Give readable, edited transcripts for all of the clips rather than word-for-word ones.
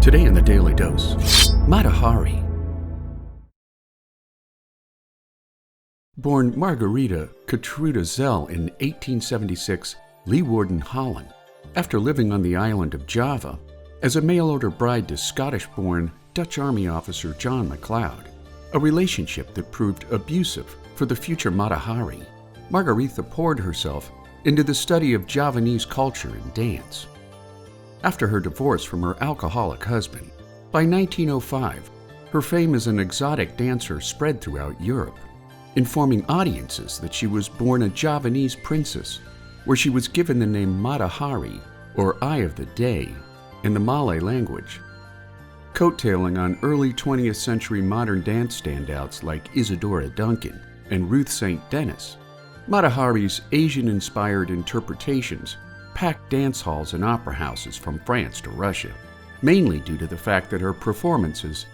Today in the Daily Dose, Mata Hari. Born Margarita Katruda Zell in 1876, Leeuwarden, Holland, after living on the island of Java as a mail-order bride to Scottish-born Dutch Army officer John MacLeod, a relationship that proved abusive for the future Mata Hari. Margarita poured herself into the study of Javanese culture and dance. After her divorce from her alcoholic husband, by 1905, her fame as an exotic dancer spread throughout Europe, informing audiences that she was born a Javanese princess, where she was given the name Mata Hari, or Eye of the Day, in the Malay language. Coattailing on early 20th century modern dance standouts like Isadora Duncan and Ruth St. Denis, Mata Hari's Asian-inspired interpretations packed dance halls and opera houses from France to Russia, mainly due to the fact that her performances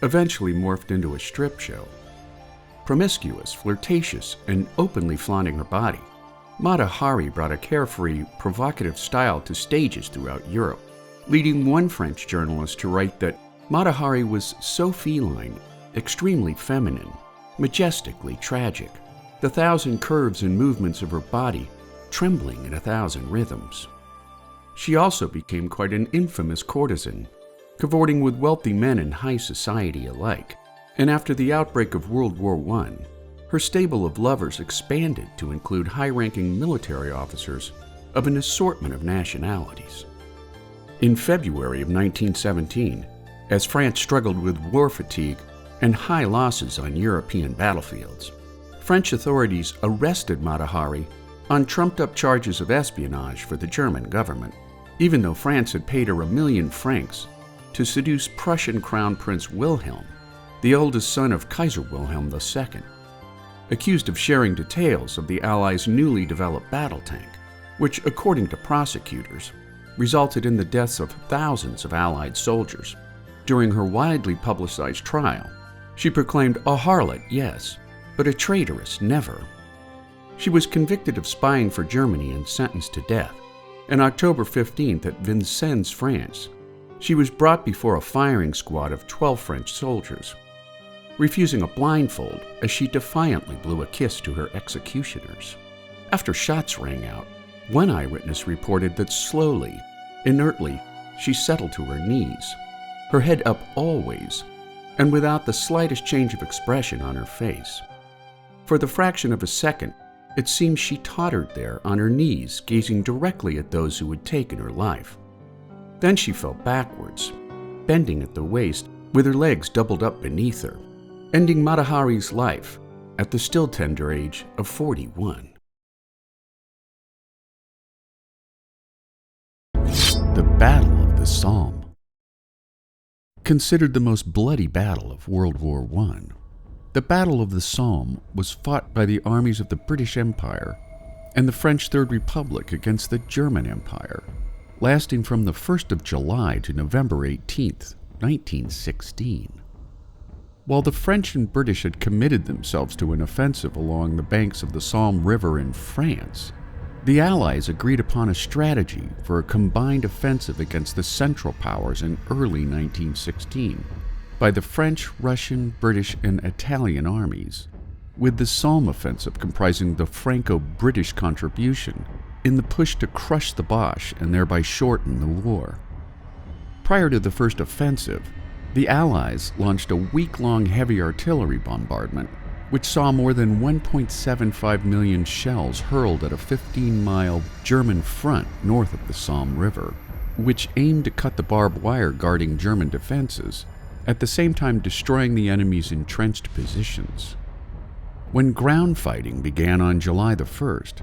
eventually morphed into a strip show. Promiscuous, flirtatious, and openly flaunting her body, Mata Hari brought a carefree, provocative style to stages throughout Europe, leading one French journalist to write that Mata Hari was so feline, extremely feminine, majestically tragic, the thousand curves and movements of her body trembling in 1,000 rhythms. She also became quite an infamous courtesan, cavorting with wealthy men in high society alike, and after the outbreak of World War I, her stable of lovers expanded to include high-ranking military officers of an assortment of nationalities. In February of 1917, as France struggled with war fatigue and high losses on European battlefields, French authorities arrested Mata Hari on trumped-up charges of espionage for the German government, even though France had paid her 1,000,000 francs to seduce Prussian Crown Prince Wilhelm, the oldest son of Kaiser Wilhelm II, accused of sharing details of the Allies' newly developed battle tank, which, according to prosecutors, resulted in the deaths of thousands of Allied soldiers. During her widely publicized trial, she proclaimed a harlot, yes, but a traitoress, never. She was convicted of spying for Germany and sentenced to death. On October 15th at Vincennes, France, she was brought before a firing squad of 12 French soldiers, refusing a blindfold as she defiantly blew a kiss to her executioners. After shots rang out, one eyewitness reported that slowly, inertly, she settled to her knees, her head up always, and without the slightest change of expression on her face. For the fraction of a second, it seemed she tottered there on her knees, gazing directly at those who had taken her life. Then she fell backwards, bending at the waist with her legs doubled up beneath her, ending Mata Hari's life at the still tender age of 41. The Battle of the Somme. Considered the most bloody battle of World War I, the Battle of the Somme was fought by the armies of the British Empire and the French Third Republic against the German Empire, lasting from the 1st of July to November 18th, 1916. While the French and British had committed themselves to an offensive along the banks of the Somme River in France, the Allies agreed upon a strategy for a combined offensive against the Central Powers in early 1916 by the French, Russian, British, and Italian armies, with the Somme offensive comprising the Franco-British contribution in the push to crush the Boche and thereby shorten the war. Prior to the first offensive, the Allies launched a week-long heavy artillery bombardment, which saw more than 1.75 million shells hurled at a 15-mile German front north of the Somme River, which aimed to cut the barbed wire guarding German defenses, at the same time destroying the enemy's entrenched positions. When ground fighting began on July the 1st,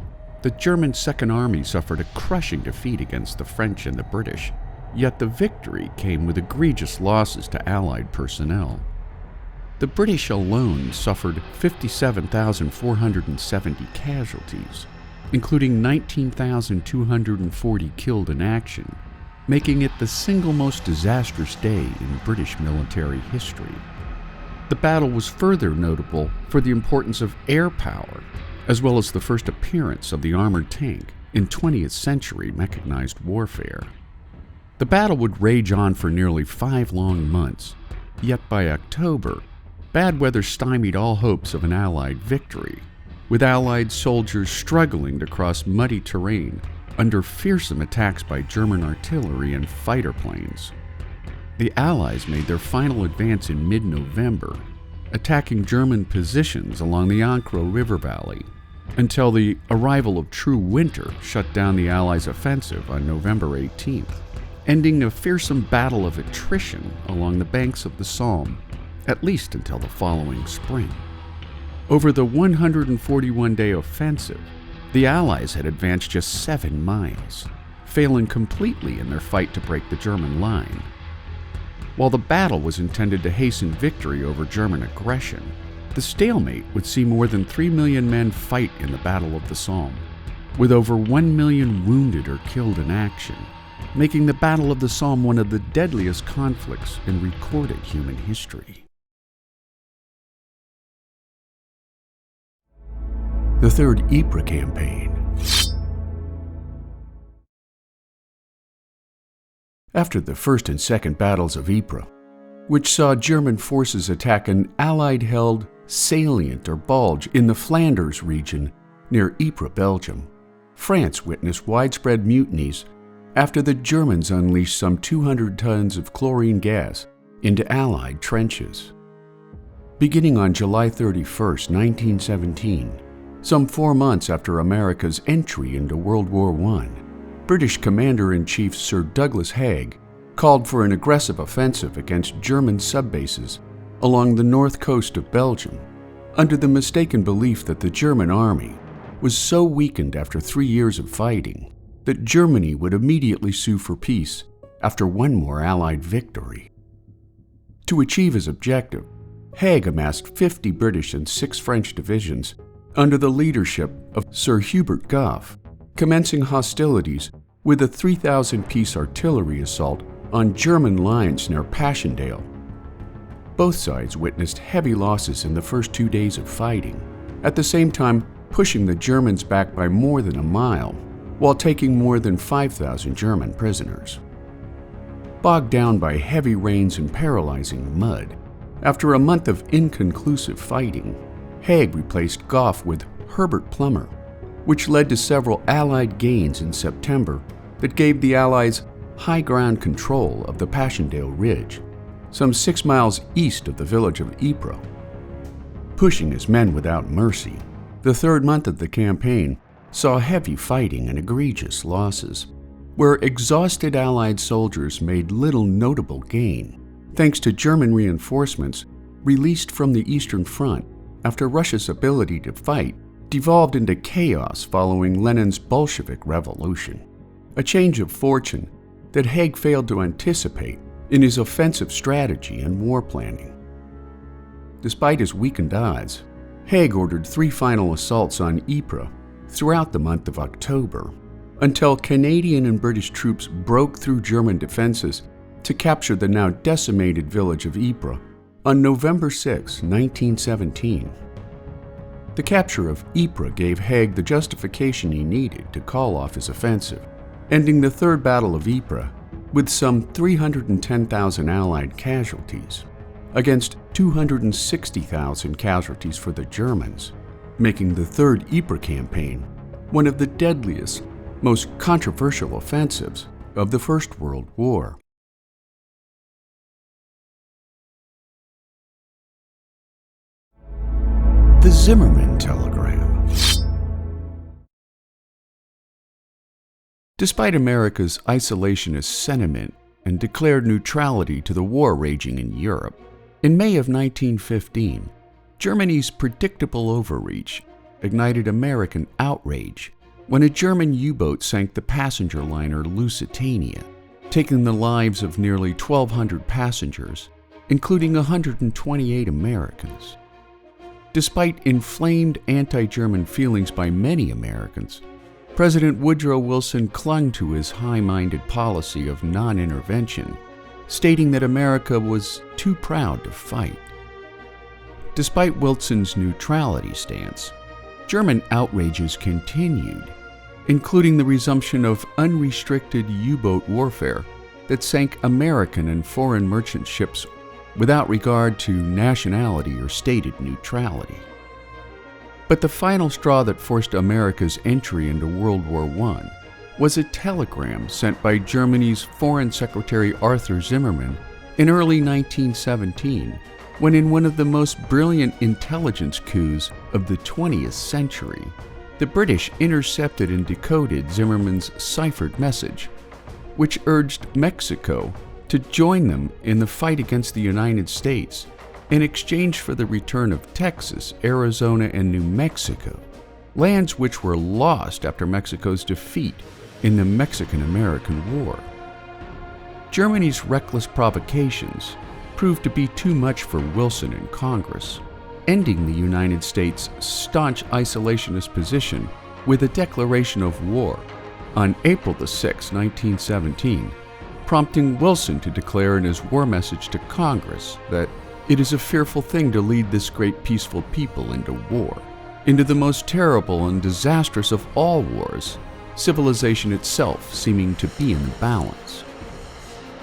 the German Second Army suffered a crushing defeat against the French and the British, yet the victory came with egregious losses to Allied personnel. The British alone suffered 57,470 casualties, including 19,240 killed in action, making it the single most disastrous day in British military history. The battle was further notable for the importance of air power, as well as the first appearance of the armored tank in 20th century mechanized warfare. The battle would rage on for nearly 5 long months, yet by October, bad weather stymied all hopes of an Allied victory, with Allied soldiers struggling to cross muddy terrain under fearsome attacks by German artillery and fighter planes. The Allies made their final advance in mid-November, attacking German positions along the Ancre River Valley, until the arrival of true winter shut down the Allies' offensive on November 18th, ending a fearsome battle of attrition along the banks of the Somme, at least until the following spring. Over the 141-day offensive, the Allies had advanced just 7 miles, failing completely in their fight to break the German line. While the battle was intended to hasten victory over German aggression, the stalemate would see more than 3 million men fight in the Battle of the Somme, with over 1 million wounded or killed in action, making the Battle of the Somme one of the deadliest conflicts in recorded human history. The Third Ypres Campaign. After the First and Second Battles of Ypres, which saw German forces attack an Allied-held salient or bulge in the Flanders region near Ypres, Belgium, France witnessed widespread mutinies after the Germans unleashed some 200 tons of chlorine gas into Allied trenches. Beginning on July 31, 1917, some 4 months after America's entry into World War I, British Commander-in-Chief Sir Douglas Haig called for an aggressive offensive against German subbases along the north coast of Belgium, under the mistaken belief that the German army was so weakened after 3 years of fighting that Germany would immediately sue for peace after one more Allied victory. To achieve his objective, Haig amassed 50 British and 6 French divisions under the leadership of Sir Hubert Gough, commencing hostilities with a 3,000-piece artillery assault on German lines near Passchendaele. Both sides witnessed heavy losses in the first 2 days of fighting, at the same time pushing the Germans back by more than a mile, while taking more than 5,000 German prisoners. Bogged down by heavy rains and paralyzing mud, after a month of inconclusive fighting, Haig replaced Gough with Herbert Plumer, which led to several Allied gains in September that gave the Allies high ground control of the Passchendaele Ridge, some 6 miles east of the village of Ypres. Pushing his men without mercy, the third month of the campaign saw heavy fighting and egregious losses, where exhausted Allied soldiers made little notable gain, thanks to German reinforcements released from the Eastern Front after Russia's ability to fight devolved into chaos following Lenin's Bolshevik Revolution, a change of fortune that Haig failed to anticipate in his offensive strategy and war planning. Despite his weakened odds, Haig ordered 3 final assaults on Ypres throughout the month of October, until Canadian and British troops broke through German defenses to capture the now decimated village of Ypres on November 6, 1917. The capture of Ypres gave Haig the justification he needed to call off his offensive, ending the Third Battle of Ypres with some 310,000 Allied casualties, against 260,000 casualties for the Germans, making the Third Ypres campaign one of the deadliest, most controversial offensives of the First World War. The Zimmermann Telegram. Despite America's isolationist sentiment and declared neutrality to the war raging in Europe, in May of 1915, Germany's predictable overreach ignited American outrage when a German U-boat sank the passenger liner Lusitania, taking the lives of nearly 1,200 passengers, including 128 Americans. Despite inflamed anti-German feelings by many Americans, President Woodrow Wilson clung to his high-minded policy of non-intervention, stating that America was too proud to fight. Despite Wilson's neutrality stance, German outrages continued, including the resumption of unrestricted U-boat warfare that sank American and foreign merchant ships without regard to nationality or stated neutrality. But the final straw that forced America's entry into World War I was a telegram sent by Germany's Foreign Secretary Arthur Zimmermann in early 1917, when in one of the most brilliant intelligence coups of the 20th century, the British intercepted and decoded Zimmermann's ciphered message, which urged Mexico to join them in the fight against the United States in exchange for the return of Texas, Arizona, and New Mexico, lands which were lost after Mexico's defeat in the Mexican-American War. Germany's reckless provocations proved to be too much for Wilson and Congress, ending the United States' staunch isolationist position with a declaration of war on April 6, 1917, prompting Wilson to declare in his war message to Congress that it is a fearful thing to lead this great peaceful people into war, into the most terrible and disastrous of all wars, civilization itself seeming to be in the balance.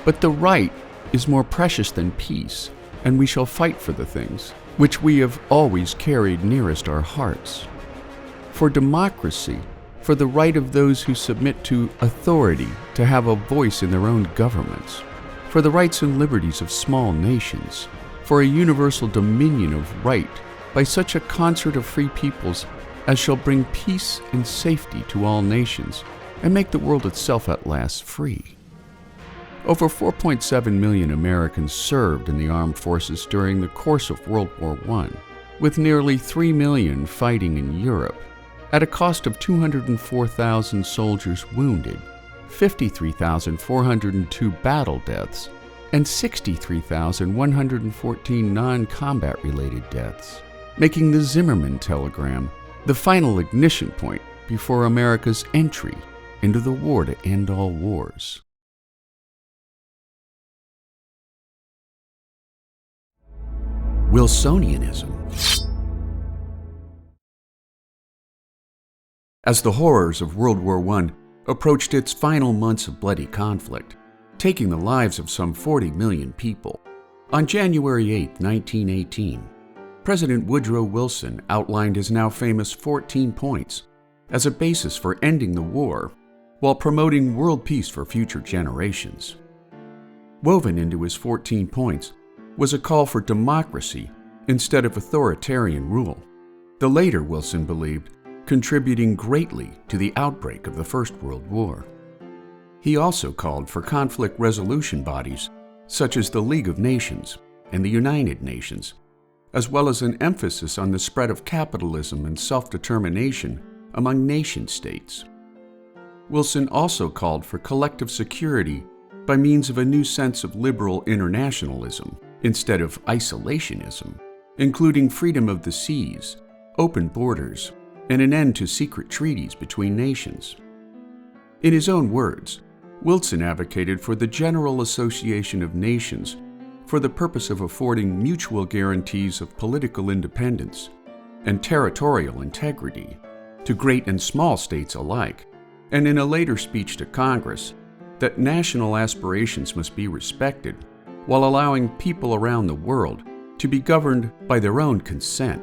But the right is more precious than peace, and we shall fight for the things which we have always carried nearest our hearts. For democracy, for the right of those who submit to authority to have a voice in their own governments, for the rights and liberties of small nations, for a universal dominion of right by such a concert of free peoples as shall bring peace and safety to all nations and make the world itself at last free. Over 4.7 million Americans served in the armed forces during the course of World War I, with nearly 3 million fighting in Europe, at a cost of 204,000 soldiers wounded, 53,402 battle deaths, and 63,114 non-combat-related deaths, making the Zimmermann telegram the final ignition point before America's entry into the war to end all wars. Wilsonianism. As the horrors of World War I approached its final months of bloody conflict, taking the lives of some 40 million people, on January 8, 1918, President Woodrow Wilson outlined his now famous 14 points as a basis for ending the war while promoting world peace for future generations. Woven into his 14 points was a call for democracy instead of authoritarian rule, the later, Wilson believed, contributing greatly to the outbreak of the First World War. He also called for conflict resolution bodies such as the League of Nations and the United Nations, as well as an emphasis on the spread of capitalism and self-determination among nation-states. Wilson also called for collective security by means of a new sense of liberal internationalism instead of isolationism, including freedom of the seas, open borders, and an end to secret treaties between nations. In his own words, Wilson advocated for the General Association of Nations for the purpose of affording mutual guarantees of political independence and territorial integrity to great and small states alike, and in a later speech to Congress, that national aspirations must be respected while allowing people around the world to be governed by their own consent.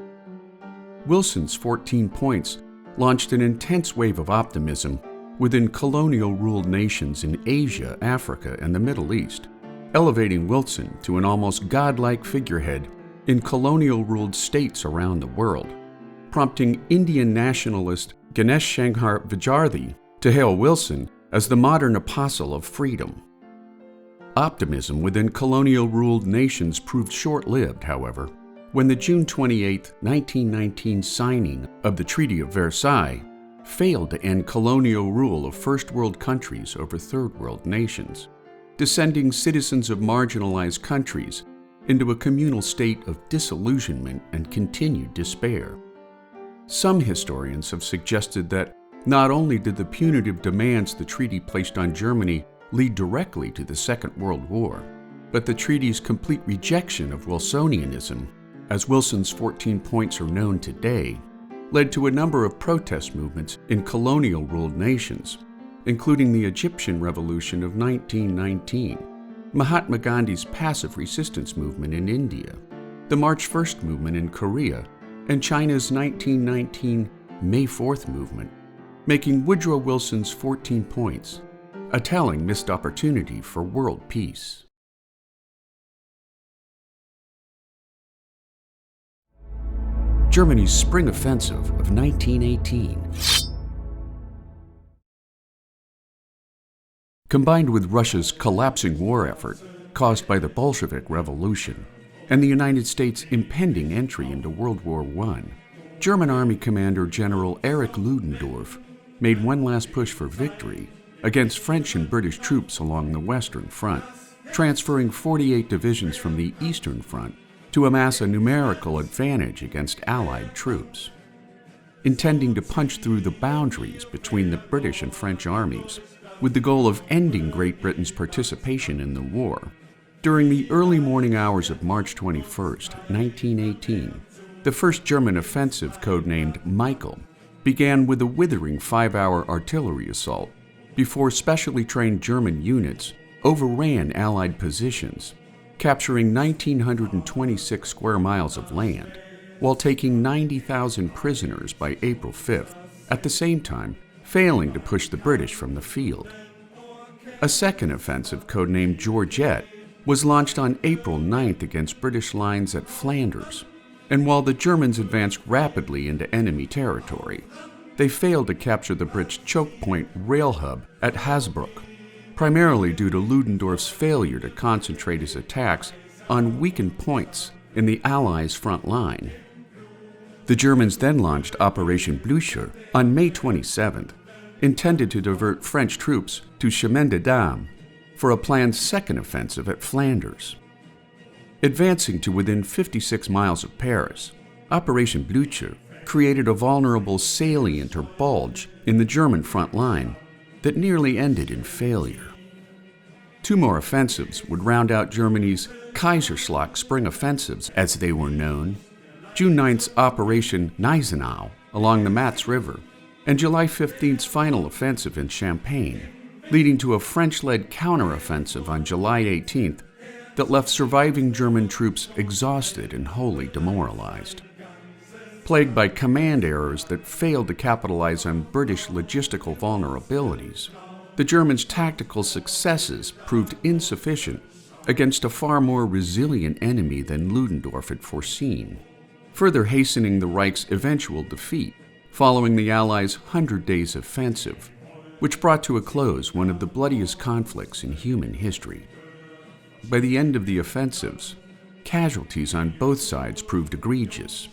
Wilson's 14 points launched an intense wave of optimism within colonial-ruled nations in Asia, Africa, and the Middle East, elevating Wilson to an almost godlike figurehead in colonial-ruled states around the world, prompting Indian nationalist Ganesh Shanghar Vidyarthi to hail Wilson as the modern apostle of freedom. Optimism within colonial-ruled nations proved short-lived, however, when the June 28, 1919 signing of the Treaty of Versailles failed to end colonial rule of First World countries over Third World nations, descending citizens of marginalized countries into a communal state of disillusionment and continued despair. Some historians have suggested that not only did the punitive demands the treaty placed on Germany lead directly to the Second World War, but the treaty's complete rejection of Wilsonianism, as Wilson's 14 points are known today, led to a number of protest movements in colonial-ruled nations, including the Egyptian Revolution of 1919, Mahatma Gandhi's passive resistance movement in India, the March 1st movement in Korea, and China's 1919 May 4th movement, making Woodrow Wilson's 14 points a telling missed opportunity for world peace. Germany's Spring Offensive of 1918. Combined with Russia's collapsing war effort caused by the Bolshevik Revolution and the United States' impending entry into World War I, German Army Commander General Erich Ludendorff made one last push for victory against French and British troops along the Western Front, transferring 48 divisions from the Eastern Front to amass a numerical advantage against Allied troops. Intending to punch through the boundaries between the British and French armies, with the goal of ending Great Britain's participation in the war, during the early morning hours of March 21, 1918, the first German offensive, codenamed Michael, began with a withering 5-hour artillery assault before specially trained German units overran Allied positions, capturing 1,926 square miles of land, while taking 90,000 prisoners by April 5th, at the same time failing to push the British from the field. A second offensive, codenamed Georgette, was launched on April 9th against British lines at Flanders, and while the Germans advanced rapidly into enemy territory, they failed to capture the British choke point rail hub at Hasbrook, primarily due to Ludendorff's failure to concentrate his attacks on weakened points in the Allies' front line. The Germans then launched Operation Blücher on May 27th, intended to divert French troops to Chemin des Dames for a planned second offensive at Flanders. Advancing to within 56 miles of Paris, Operation Blücher created a vulnerable salient or bulge in the German front line that nearly ended in failure. Two more offensives would round out Germany's Kaiserschlacht spring offensives, as they were known: June 9th's Operation Gneisenau along the Matz River, and July 15th's final offensive in Champagne, leading to a French-led counteroffensive on July 18th that left surviving German troops exhausted and wholly demoralized. Plagued by command errors that failed to capitalize on British logistical vulnerabilities, the Germans' tactical successes proved insufficient against a far more resilient enemy than Ludendorff had foreseen, further hastening the Reich's eventual defeat following the Allies' 100 Days Offensive, which brought to a close one of the bloodiest conflicts in human history. By the end of the offensives, casualties on both sides proved egregious: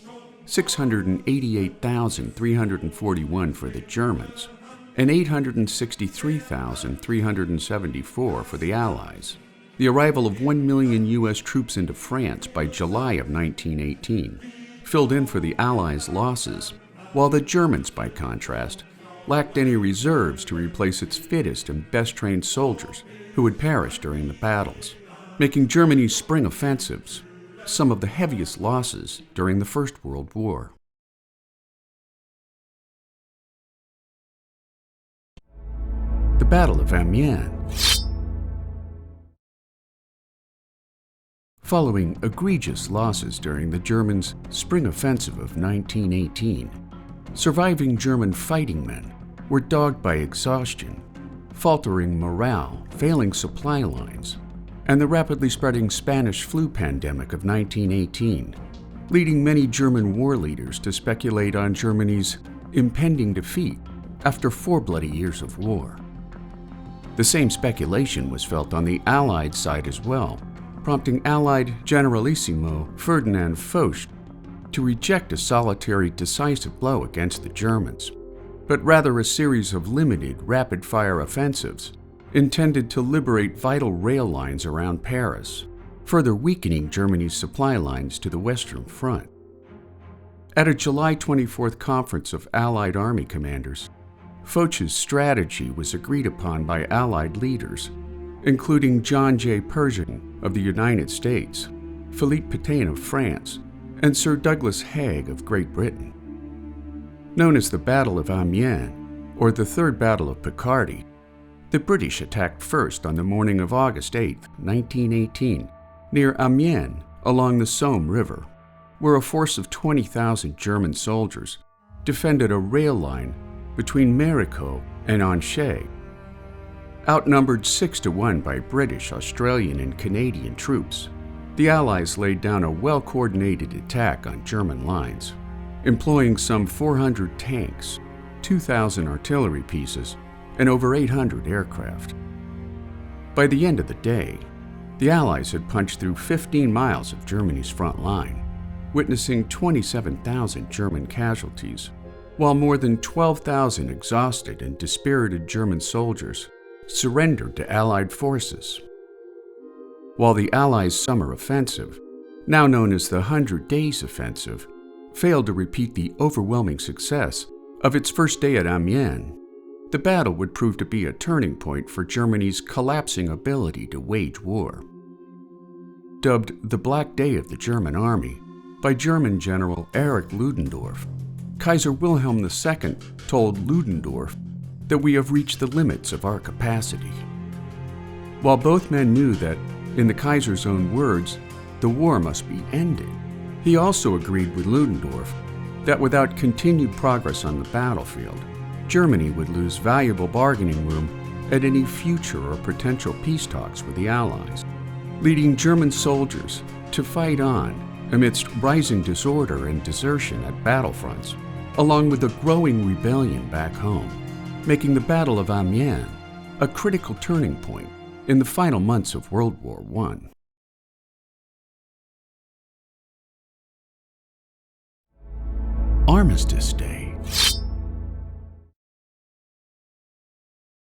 688,341 for the Germans and 863,374 for the Allies. The arrival of 1 million U.S. troops into France by July of 1918 filled in for the Allies' losses, while the Germans, by contrast, lacked any reserves to replace its fittest and best-trained soldiers who had perished during the battles, making Germany's spring offensives some of the heaviest losses during the First World War. The Battle of Amiens. Following egregious losses during the Germans' spring offensive of 1918, surviving German fighting men were dogged by exhaustion, faltering morale, failing supply lines, and the rapidly spreading Spanish flu pandemic of 1918, leading many German war leaders to speculate on Germany's impending defeat after 4 bloody years of war. The same speculation was felt on the Allied side as well, prompting Allied Generalissimo Ferdinand Foch to reject a solitary decisive blow against the Germans, but rather a series of limited, rapid-fire offensives intended to liberate vital rail lines around Paris, further weakening Germany's supply lines to the Western Front. At a July 24th conference of Allied army commanders, Foch's strategy was agreed upon by Allied leaders, including John J. Pershing of the United States, Philippe Pétain of France, and Sir Douglas Haig of Great Britain. Known as the Battle of Amiens, or the Third Battle of Picardy, The British attacked first on the morning of August 8, 1918, near Amiens along the Somme River, where a force of 20,000 German soldiers defended a rail line between Méricourt and Angers. Outnumbered 6-1 by British, Australian, and Canadian troops, the Allies laid down a well-coordinated attack on German lines, employing some 400 tanks, 2,000 artillery pieces, and over 800 aircraft. By the end of the day, the Allies had punched through 15 miles of Germany's front line, witnessing 27,000 German casualties, while more than 12,000 exhausted and dispirited German soldiers surrendered to Allied forces. While the Allies' summer offensive, now known as the 100 Days Offensive, failed to repeat the overwhelming success of its first day at Amiens, the battle would prove to be a turning point for Germany's collapsing ability to wage war. Dubbed the Black Day of the German Army by German General Erich Ludendorff, Kaiser Wilhelm II told Ludendorff that we have reached the limits of our capacity. While both men knew that, in the Kaiser's own words, the war must be ended, he also agreed with Ludendorff that without continued progress on the battlefield, Germany would lose valuable bargaining room at any future or potential peace talks with the Allies, leading German soldiers to fight on amidst rising disorder and desertion at battlefronts, along with a growing rebellion back home, making the Battle of Amiens a critical turning point in the final months of World War I. Armistice Day.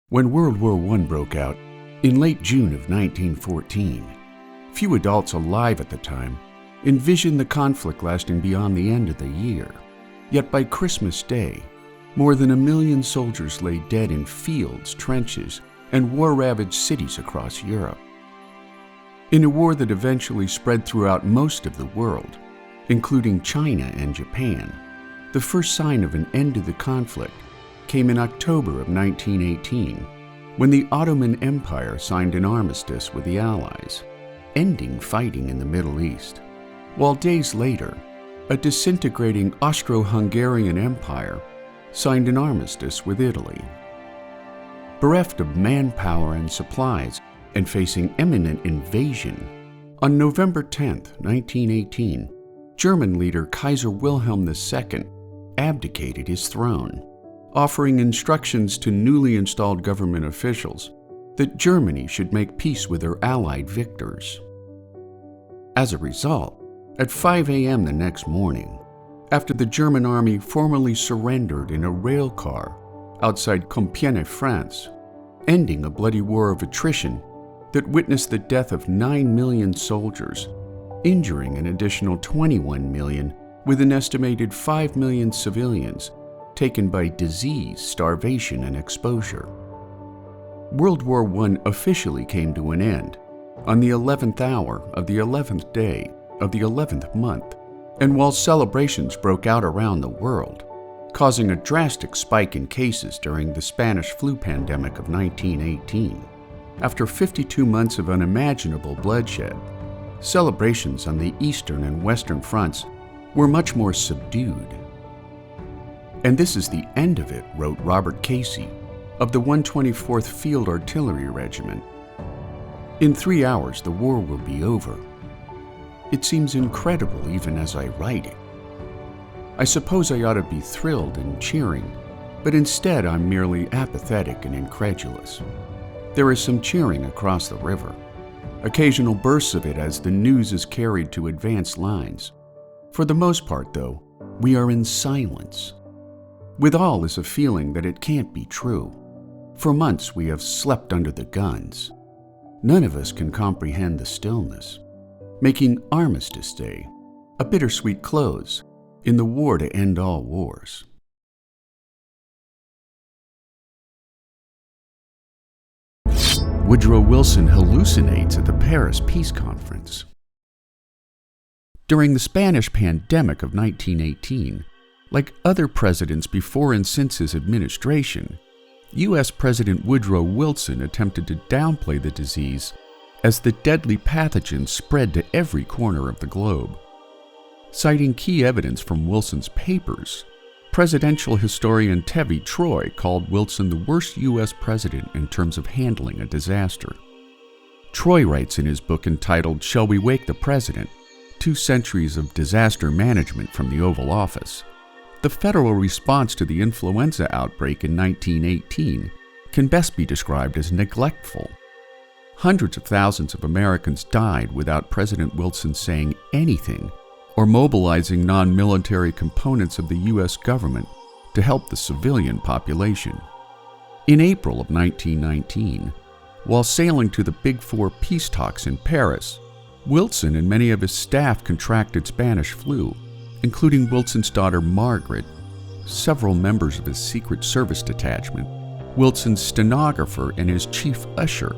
When World War I broke out in late June of 1914, few adults alive at the time envisioned the conflict lasting beyond the end of the year. Yet by Christmas Day, more than 1 million soldiers lay dead in fields, trenches, and war-ravaged cities across Europe. In a war that eventually spread throughout most of the world, including China and Japan, the first sign of an end to the conflict came in October of 1918, when the Ottoman Empire signed an armistice with the Allies, ending fighting in the Middle East, while days later, a disintegrating Austro-Hungarian Empire signed an armistice with Italy. Bereft of manpower and supplies and facing imminent invasion, on November 10, 1918, German leader Kaiser Wilhelm II abdicated his throne, offering instructions to newly installed government officials that Germany should make peace with her Allied victors. As a result, at 5 a.m. the next morning, after the German army formally surrendered in a rail car outside Compiègne, France, ending a bloody war of attrition that witnessed the death of 9 million soldiers, injuring an additional 21 million, with an estimated 5 million civilians taken by disease, starvation, and exposure. World War I officially came to an end on the 11th hour of the 11th day of the 11th month, and while celebrations broke out around the world, causing a drastic spike in cases during the Spanish flu pandemic of 1918, after 52 months of unimaginable bloodshed, celebrations on the eastern and western fronts were much more subdued. And this is the end of it, wrote Robert Casey of the 124th Field Artillery Regiment. In 3 hours, the war will be over. It seems incredible even as I write it. I suppose I ought to be thrilled and cheering, but instead I'm merely apathetic and incredulous. There is some cheering across the river, occasional bursts of it as the news is carried to advanced lines. For the most part, though, we are in silence. With all is a feeling that it can't be true. For months we have slept under the guns. None of us can comprehend the stillness, making Armistice Day a bittersweet close in the war to end all wars. Woodrow Wilson hallucinates at the Paris Peace Conference. During the Spanish pandemic of 1918, like other presidents before and since his administration, U.S. President Woodrow Wilson attempted to downplay the disease as the deadly pathogen spread to every corner of the globe. Citing key evidence from Wilson's papers, presidential historian Tevi Troy called Wilson the worst U.S. president in terms of handling a disaster. Troy writes in his book entitled Shall We Wake the President? 2 Centuries of Disaster Management from the Oval Office. The federal response to the influenza outbreak in 1918 can best be described as neglectful. Hundreds of thousands of Americans died without President Wilson saying anything or mobilizing non-military components of the U.S. government to help the civilian population. In April of 1919, while sailing to the Big Four peace talks in Paris, Wilson and many of his staff contracted Spanish flu, including Wilson's daughter Margaret, several members of his Secret Service detachment, Wilson's stenographer, and his chief usher.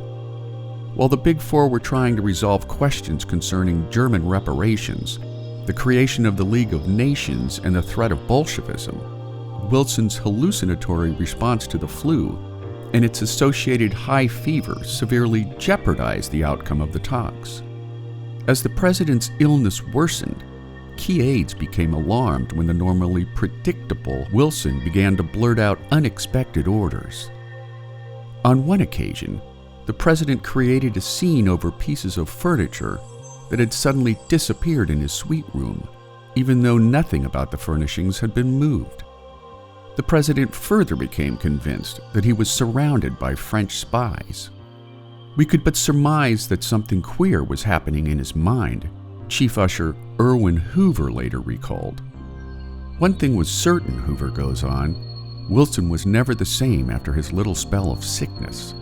While the Big Four were trying to resolve questions concerning German reparations, the creation of the League of Nations, and the threat of Bolshevism, Wilson's hallucinatory response to the flu and its associated high fever severely jeopardized the outcome of the talks. As the president's illness worsened, key aides became alarmed when the normally predictable Wilson began to blurt out unexpected orders. On one occasion, the president created a scene over pieces of furniture that had suddenly disappeared in his suite room, even though nothing about the furnishings had been moved. The president further became convinced that he was surrounded by French spies. We could but surmise that something queer was happening in his mind, Chief Usher Irwin Hoover later recalled. One thing was certain, Hoover goes on, Wilson was never the same after his little spell of sickness.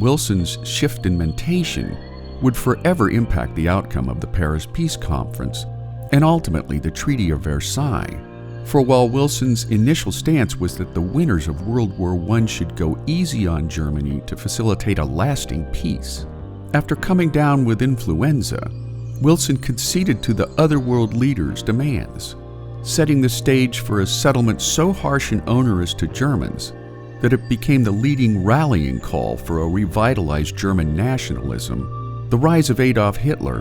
Wilson's shift in mentation would forever impact the outcome of the Paris Peace Conference and ultimately the Treaty of Versailles. For while Wilson's initial stance was that the winners of World War I should go easy on Germany to facilitate a lasting peace, after coming down with influenza, Wilson conceded to the other world leaders' demands, setting the stage for a settlement so harsh and onerous to Germans that it became the leading rallying call for a revitalized German nationalism, the rise of Adolf Hitler,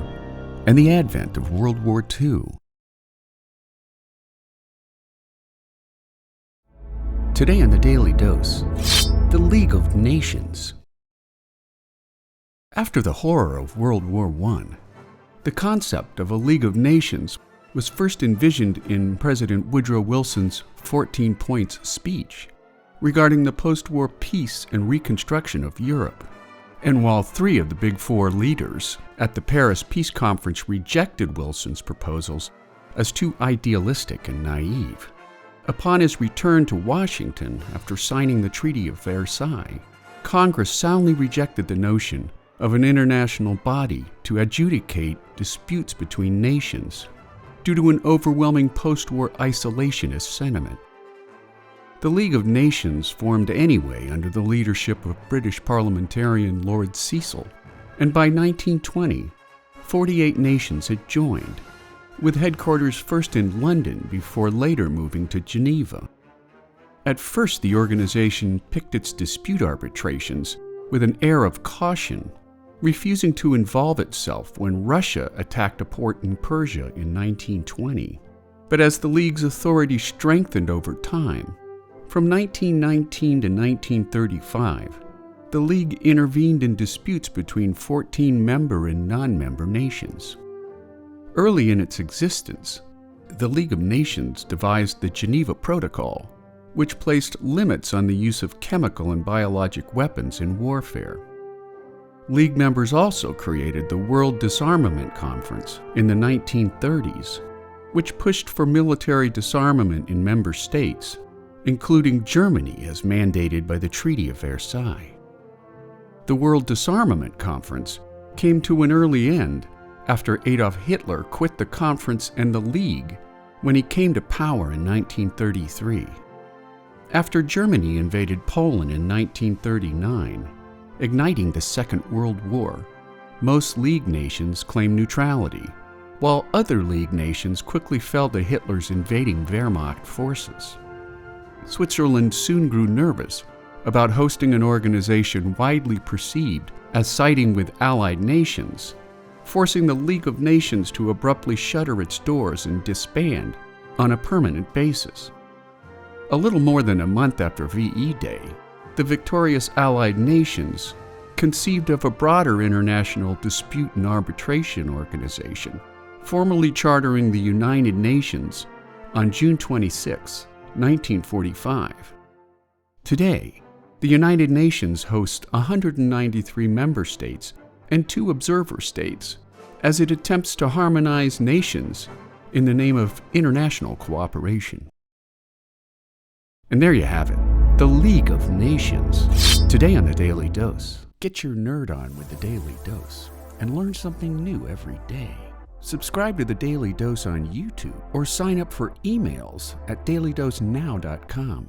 and the advent of World War II. Today on the Daily Dose, the League of Nations. After the horror of World War I, the concept of a League of Nations was first envisioned in President Woodrow Wilson's 14 Points speech regarding the post-war peace and reconstruction of Europe. And while 3 of the Big Four leaders at the Paris Peace Conference rejected Wilson's proposals as too idealistic and naive, upon his return to Washington after signing the Treaty of Versailles, Congress soundly rejected the notion of an international body to adjudicate disputes between nations due to an overwhelming post-war isolationist sentiment. The League of Nations formed anyway under the leadership of British parliamentarian Lord Cecil, and by 1920, 48 nations had joined, with headquarters first in London before later moving to Geneva. At first, the organization picked its dispute arbitrations with an air of caution, refusing to involve itself when Russia attacked a port in Persia in 1920. But as the League's authority strengthened over time, from 1919 to 1935, the League intervened in disputes between 14 member and non-member nations. Early in its existence, the League of Nations devised the Geneva Protocol, which placed limits on the use of chemical and biologic weapons in warfare. League members also created the World Disarmament Conference in the 1930s, which pushed for military disarmament in member states, including Germany as mandated by the Treaty of Versailles. The World Disarmament Conference came to an early end after Adolf Hitler quit the conference and the League when he came to power in 1933. After Germany invaded Poland in 1939, igniting the Second World War, most League nations claimed neutrality, while other League nations quickly fell to Hitler's invading Wehrmacht forces. Switzerland soon grew nervous about hosting an organization widely perceived as siding with allied nations, forcing the League of Nations to abruptly shutter its doors and disband on a permanent basis. A little more than a month after VE Day, the victorious allied nations conceived of a broader international dispute and arbitration organization, formally chartering the United Nations on June 26, 1945. Today, the United Nations hosts 193 member states and 2 observer states as it attempts to harmonize nations in the name of international cooperation. And there you have it, the League of Nations. Today on the Daily Dose, get your nerd on with the Daily Dose and learn something new every day. Subscribe to the Daily Dose on YouTube or sign up for emails at dailydosenow.com.